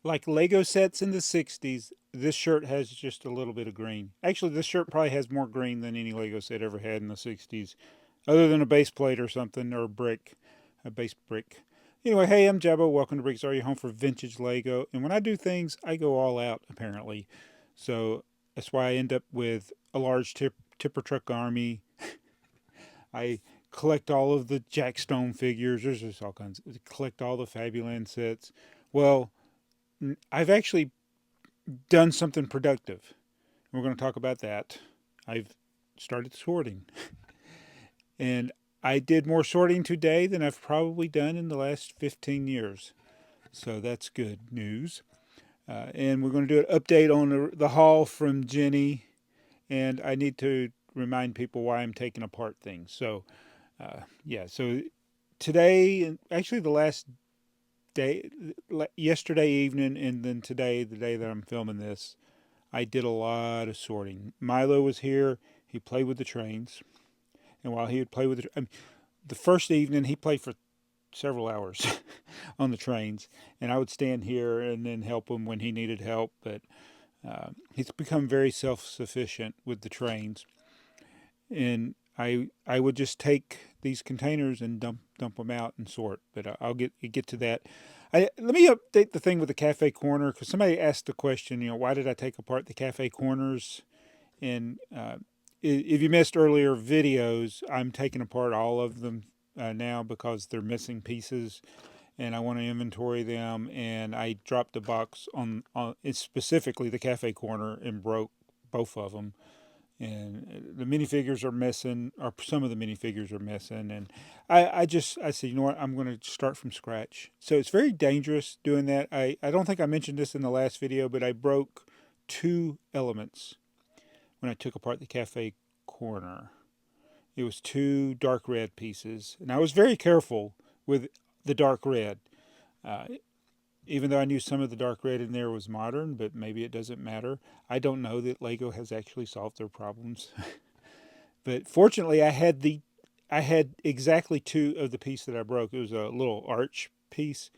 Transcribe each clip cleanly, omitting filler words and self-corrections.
like Lego sets in the 60s, this shirt has just a little bit of green. Actually, this shirt probably has more green than any Lego set ever had in the 60s, other than a base plate or something, or a brick, a base brick. Anyway, hey, I'm Jabbo. Welcome to BrickTsar, your home for vintage Lego. And when I do things, I go all out, apparently. So that's why I end up with a large tipper truck army. I collect all of the Jack Stone figures. There's just all kinds. Collect all the Fabuland sets. Well, I've actually done something productive. We're going to talk about that. I've started sorting. And I did more sorting today than I've probably done in the last 15 years. So that's good news. And we're going to do an update on the haul from Jenni. And I need to remind people why I'm taking apart things. So, yeah. So today, actually, the last day, yesterday evening, and then today, the day that I'm filming this, I did a lot of sorting. Milo was here. He played with the trains. And while he would play with the first evening, he played for several hours on the trains. And I would stand here and then help him when he needed help. But he's become very self sufficient with the trains. And I would just take these containers and dump them out and sort. But I'll get to that. Let me update the thing with the cafe corner because somebody asked the question. Why did I take apart the cafe corners? And if you missed earlier videos, I'm taking apart all of them now because they're missing pieces, and I want to inventory them. And I dropped a box on specifically the cafe corner and broke both of them. And the minifigures are missing, or some of the minifigures are missing. And I said, what, I'm going to start from scratch. So it's very dangerous doing that. I don't think I mentioned this in the last video, but I broke two elements when I took apart the cafe corner. It was two dark red pieces, and I was very careful with the dark red. Uh, Even though I knew some of the dark red in there was modern, but maybe it doesn't matter. I don't know that Lego has actually solved their problems. But fortunately, I had exactly two of the piece that I broke. It was a little arch piece.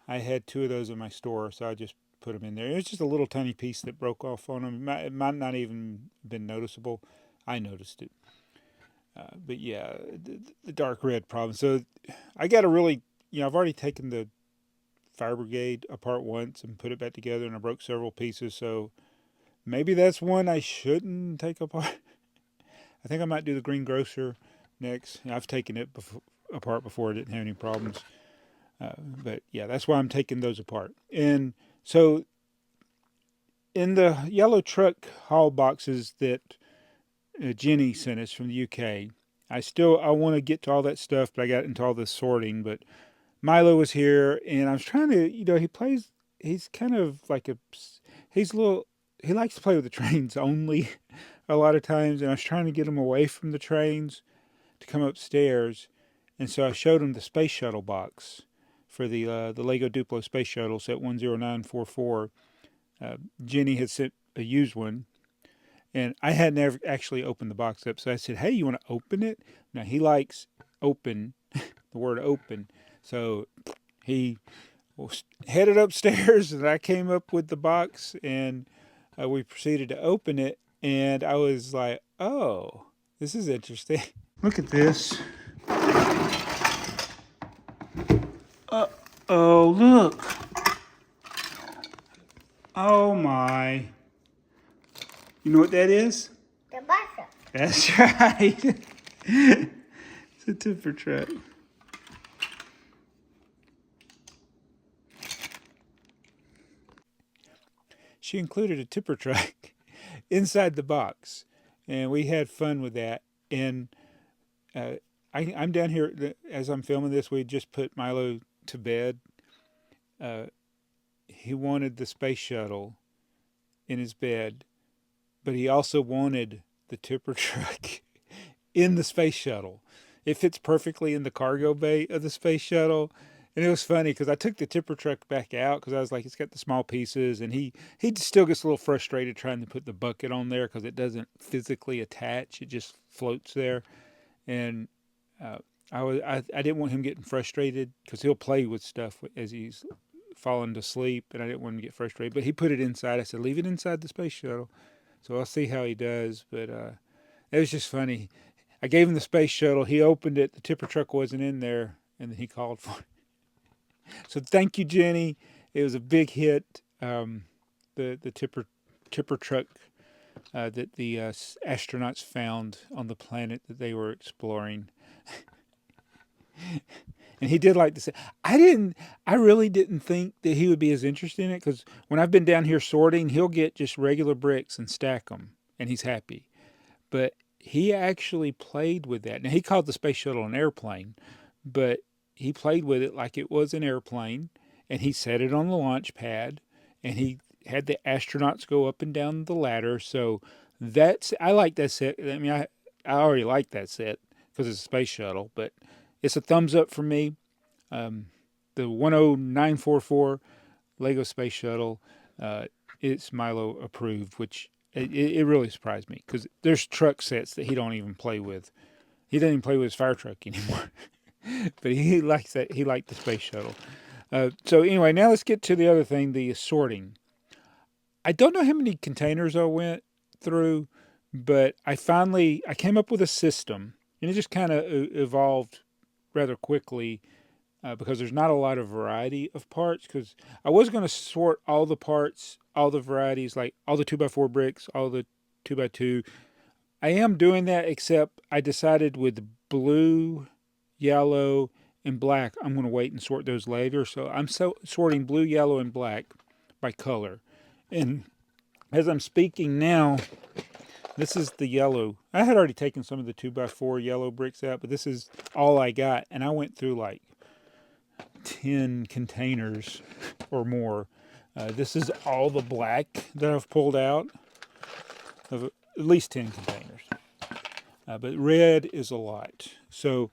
I had two of those in my store, so I just put them in there. It was just a little tiny piece that broke off on them. It might not even been noticeable. I noticed it. But yeah, the dark red problem. So I got to really, I've already taken the fire brigade apart once and put it back together, and I broke several pieces. So maybe that's one I shouldn't take apart. I think I might do the green grocer next. I've taken it apart before. I didn't have any problems. But yeah, that's why I'm taking those apart. And so in the yellow truck haul boxes that Jenni sent us from the UK, I want to get to all that stuff, but I got into all this sorting. But Milo was here, and I was trying to, he plays. He's kind of like he's a little. He likes to play with the trains only, a lot of times, and I was trying to get him away from the trains to come upstairs, and so I showed him the space shuttle box for the Lego Duplo Space Shuttle set 10944. Jenni had sent a used one, and I had never actually opened the box up. So I said, "Hey, you want to open it?" Now he likes open, the word open. So he headed upstairs, and I came up with the box, and we proceeded to open it. And I was like, "Oh, this is interesting. Look at this. Oh, look. Oh my. You know what that is? The bus. That's right. It's a tipper truck. She included a tipper truck inside the box, and we had fun with that. And uh, I'm down here as I'm filming this. We just put Milo to bed. Uh, he wanted the space shuttle in his bed, but he also wanted the tipper truck in the space shuttle. It fits perfectly in the cargo bay of the space shuttle. And it was funny because I took the tipper truck back out because I was like, it's got the small pieces, and he still gets a little frustrated trying to put the bucket on there because it doesn't physically attach; it just floats there. And uh, I didn't want him getting frustrated because he'll play with stuff as he's falling to sleep, and I didn't want him to get frustrated. But he put it inside. I said, leave it inside the space shuttle. So I'll see how he does. But it was just funny. I gave him the space shuttle. He opened it. The tipper truck wasn't in there, and then he called for it. So thank you, Jenny. It was a big hit. The tipper truck that the astronauts found on the planet that they were exploring. And he did like to say, I really didn't think that he would be as interested in it, because when I've been down here sorting, he'll get just regular bricks and stack them, and he's happy. But he actually played with that. Now, he called the space shuttle an airplane, but he played with it like it was an airplane, and he set it on the launch pad, and he had the astronauts go up and down the ladder. So I like that set. I mean, I already like that set because it's a space shuttle, but it's a thumbs up for me. The 10944 Lego Space Shuttle, it's Milo approved, which it really surprised me, because there's truck sets that he don't even play with. He doesn't even play with his fire truck anymore. But he likes that. He liked the space shuttle. So anyway, now let's get to the other thing, the sorting. I don't know how many containers I went through, but I came up with a system, and it just kind of evolved rather quickly, because there's not a lot of variety of parts. Because I was going to sort all the parts, all the varieties, like all the 2x4 bricks, all the 2x2. I am doing that, except I decided with blue, yellow, and black, I'm going to wait and sort those later. So I'm sorting blue, yellow, and black by color. And as I'm speaking now, this is the yellow. I had already taken some of the 2x4 yellow bricks out, but this is all I got. And I went through like 10 containers or more. This is all the black that I've pulled out, of at least 10 containers. But red is a lot. So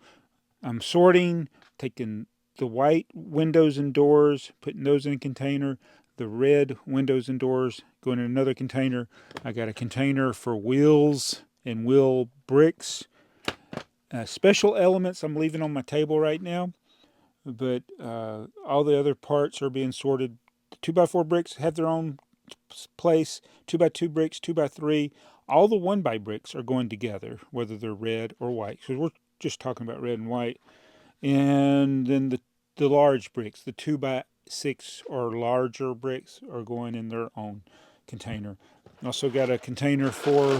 I'm sorting, taking the white windows and doors, putting those in a container. The red windows and doors go in another container. I got a container for wheels and wheel bricks. Special elements I'm leaving on my table right now, but all the other parts are being sorted. The 2x4 bricks have their own place. 2x2 bricks, 2x3. All the 1x bricks are going together, whether they're red or white. So we're just talking about red and white. And then the large bricks, the 2x6 or larger bricks, are going in their own container. Also got a container for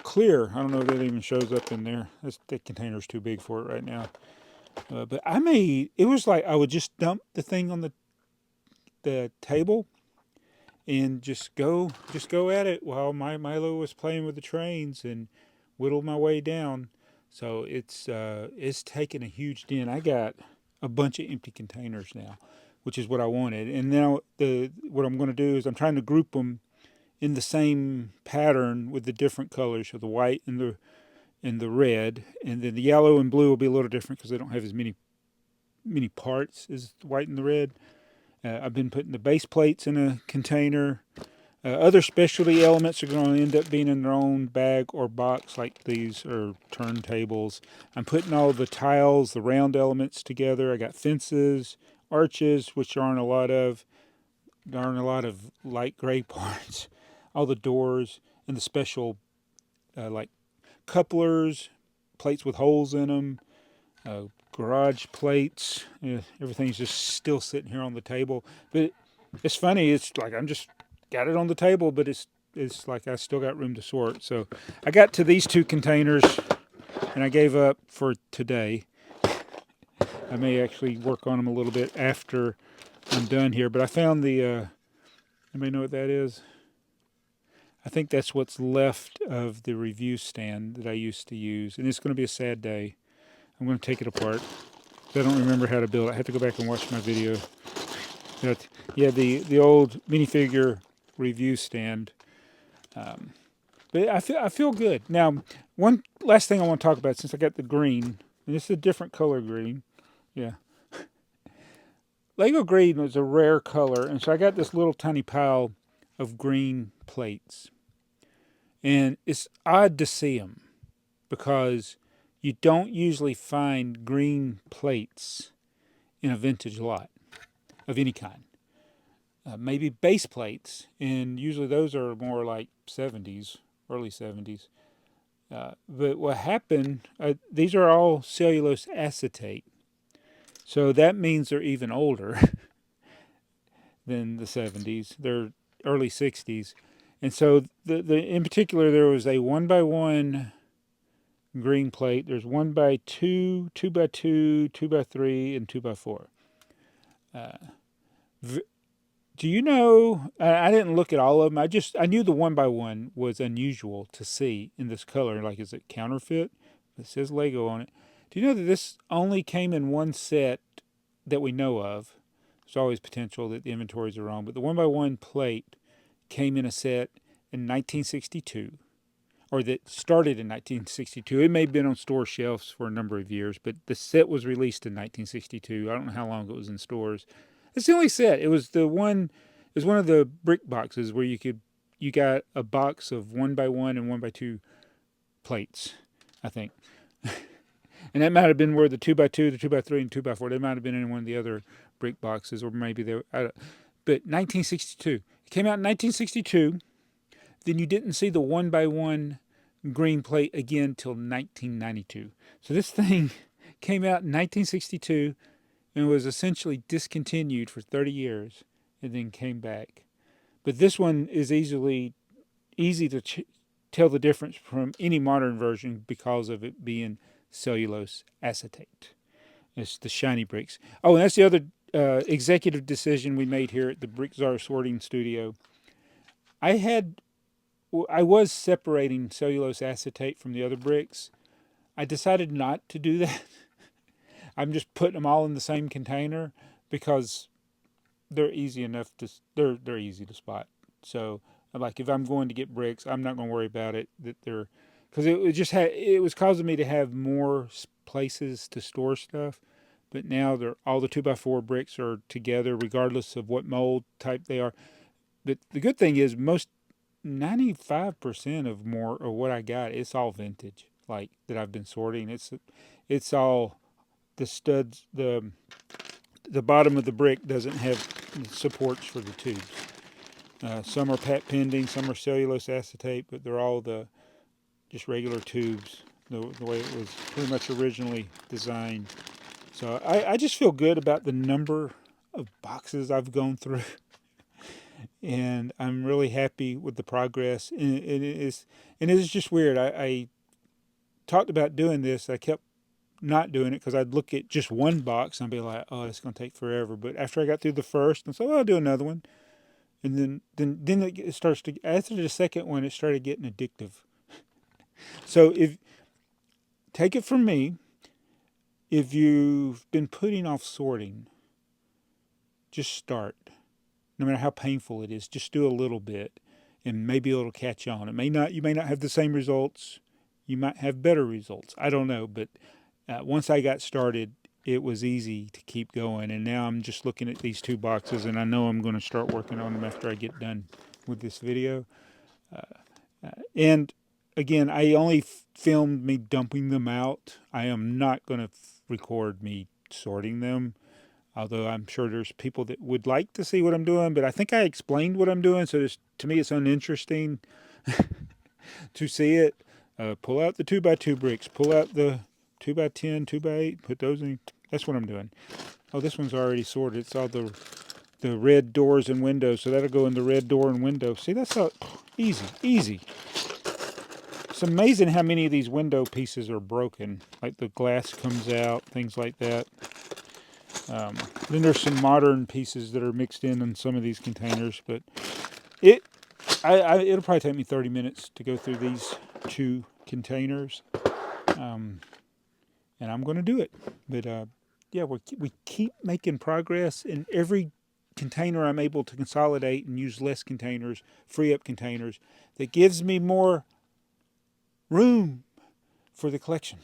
clear. I don't know if that even shows up in there. That container's too big for it right now. But it was like I would just dump the thing on the table and just go at it while my Milo was playing with the trains, and whittle my way down. So it's taken a huge dent. I got a bunch of empty containers now, which is what I wanted. And now what I'm going to do is I'm trying to group them in the same pattern with the different colors, so the white and the red, and then the yellow and blue will be a little different because they don't have as many parts as the white and the red. I've been putting the base plates in a container. Other specialty elements are going to end up being in their own bag or box, like these are turntables. I'm putting all the tiles, the round elements together. I got fences, arches, which aren't a lot of light gray parts. All the doors and the special like couplers, plates with holes in them, garage plates. Everything's just still sitting here on the table. But it's funny. It's like I'm just got it on the table, but it's like I still got room to sort. So I got to these 2 containers, and I gave up for today. I may actually work on them a little bit after I'm done here. But I found anybody know what that is? I think that's what's left of the review stand that I used to use. And it's going to be a sad day. I'm going to take it apart. I don't remember how to build it. I have to go back and watch my video. But yeah, the old minifigure review stand. But I feel good. Now, one last thing I want to talk about, since I got the green, and this is a different color green. Yeah. Lego green was a rare color, and so I got this little tiny pile of green plates. And it's odd to see them, because you don't usually find green plates in a vintage lot of any kind. maybe base plates, and usually those are more like 70s, early 70s. But what happened, these are all cellulose acetate. So that means they're even older than the 70s. They're early 60s. And so in particular, there was a 1x1 green plate. There's 1x2, 2x2, 2x3, and 2x4. Uh, do you know? I didn't look at all of them. I knew the 1x1 was unusual to see in this color. Like, is it counterfeit? It says Lego on it. Do you know that this only came in one set that we know of? There's always potential that the inventories are wrong, but the 1x1 plate came in a set in 1962, or that started in 1962. It may have been on store shelves for a number of years, but the set was released in 1962. I don't know how long it was in stores. It's the only set. It was one of the brick boxes where you got a box of 1x1 and 1x2 plates, I think. And that might have been where the 2x2, the 2x3, and 2x4, they might have been in one of the other brick boxes, or maybe they were. But 1962. It came out in 1962. Then you didn't see the 1x1 green plate again till 1992. So this thing came out in 1962 and was essentially discontinued for 30 years and then came back. But this one is easy to tell the difference from any modern version because of it being cellulose acetate. It's the shiny bricks. Oh, and that's the other executive decision we made here at the BrickTsar sorting studio. I was separating cellulose acetate from the other bricks. I decided not to do that. I'm just putting them all in the same container because they're easy enough to they're easy to spot. So, like, if I'm going to get bricks, I'm not going to worry about it that they're, because it was causing me to have more places to store stuff. But now all the 2x4 bricks are together, regardless of what mold type they are. But the good thing is, 95% of what I got, it's all vintage, like that I've been sorting. It's all the studs. The bottom of the brick doesn't have supports for the tubes. Some are pat pending, some are cellulose acetate, but they're all just regular tubes, the way it was pretty much originally designed. So I just feel good about the number of boxes I've gone through. And I'm really happy with the progress. And it is just weird. I talked about doing this. I kept not doing it because I'd look at just one box and I'd be like, oh, it's going to take forever. But after I got through the first, I said, well, I'll do another one. And then it starts to, after the second one, it started getting addictive. So take it from me, if you've been putting off sorting, just start. No matter how painful it is, just do a little bit, and maybe it'll catch on. You may not have the same results. You might have better results. I don't know, but once I got started, it was easy to keep going. And now I'm just looking at these two boxes, and I know I'm going to start working on them after I get done with this video. And again, I only filmed me dumping them out. I am not going to record me sorting them. Although I'm sure there's people that would like to see what I'm doing, but I think I explained what I'm doing, so to me it's uninteresting to see it. Pull out the 2x2 bricks, pull out the 2x10, 2x8, put those in. That's what I'm doing. Oh, this one's already sorted. It's all the red doors and windows, so that'll go in the red door and window. See, that's all easy. It's amazing how many of these window pieces are broken. Like the glass comes out, things like that. Then there's some modern pieces that are mixed in some of these containers, but it'll probably take me 30 minutes to go through these two containers, and I'm going to do it. But yeah, we keep making progress. In every container I'm able to consolidate and use less containers, free up containers, that gives me more room for the collection.